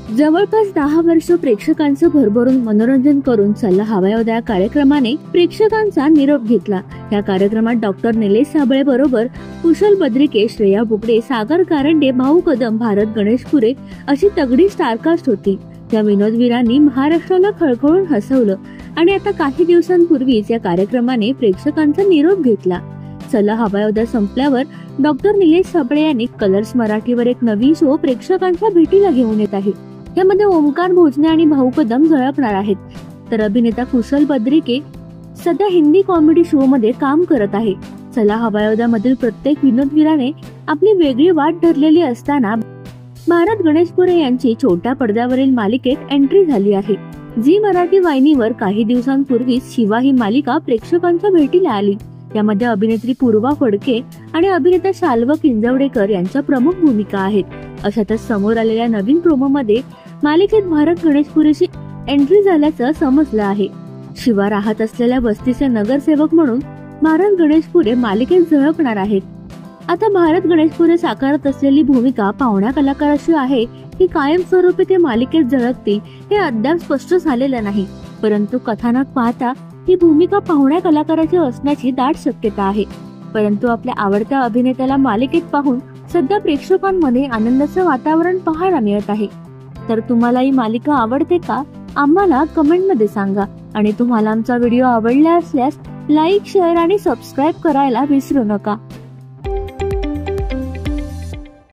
जवळपास 10 वर्ष प्रेक्षकांचं भरभरून मनोरंजन करून चला हवाया द्या कार्यक्रमाने प्रेक्षकांचा निरोप घेतला। या कार्यक्रमात डॉक्टर निलेश साबळे बरोबर कुशल बद्रिके, श्रेया बुगडे, सागर कारंडे, भाऊ कदम, भारत गणेशपुरे अशी तगडी स्टारकास्ट होती। त्या विनोदवीरांनी महाराष्ट्राला खळखळून हसवलं आणि आता काही दिवसांपूर्वीच या कार्यक्रमाने प्रेक्षकांचा निरोप घेतला। चला हवाया द्या संपल्यावर डॉक्टर निलेश साबळे यांनी कलर्स मराठीवर एक नवी शो प्रेक्षकांच्या भेटीला घेऊन येत आहे। यामध्ये ओमकार भोजने आणि भाऊ कदम झळकणार आहेत, तर अभिनेता कुशल बद्रिके सध्या हिंदी कॉमेडी शो मध्ये काम करत आहे। चला हवाया द्या मधील प्रत्येक विनोदवीराने आपली वेगळी वाट धरलेली असताना भारत गणेशपुरे यांची छोट्या पडद्यावरील मालिकेत एंट्री झाली आहे। झी मराठी वाहिनीवर काही दिवसांपूर्वीच शिवा ही मालिका प्रेक्षकांच्या भेटीला आली। यामध्ये अभिनेत्री पूर्वा फडके आणि अभिनेता शाल्व किंजवडेकर यांच्या प्रमुख भूमिका आहेत। अशातच समोर आलेल्या नवीन प्रोमो मध्ये मालिकेत भारत गणेशपुरेची एंट्री झाल्याचं समजलं आहे। शिवा राहत असलेल्या वस्तीचे नगरसेवक म्हणून भारत गणेशपुरे मालिकेत झळकणार आहेत। आता भारत गणेशपुरे साकारत असलेली भूमिका पाहुण्या कलाकाराची आहे की कायमस्वरूपी ते मालिकेत झळकतील हे अद्याप स्पष्ट झालेलं नाही, परंतु कथानक पाहता ही भूमिका पाहुण्या कलाकाराची असण्याची दाट शक्यता आहे। परंतु आपल्या आवडत्या अभिनेत्याला मालिकेत पाहून सध्या प्रेक्षकांमध्ये आनंदाचं वातावरण पाहायला मिळत आहे। तर तुम्हाला ही मालिका आवडते का? आम्हाला कमेंट मध्ये सांगा आणि तुम्हाला आमचा व्हिडिओ आवडला असल्यास लाईक, शेअर आणि सबस्क्राईब करायला विसरू नका।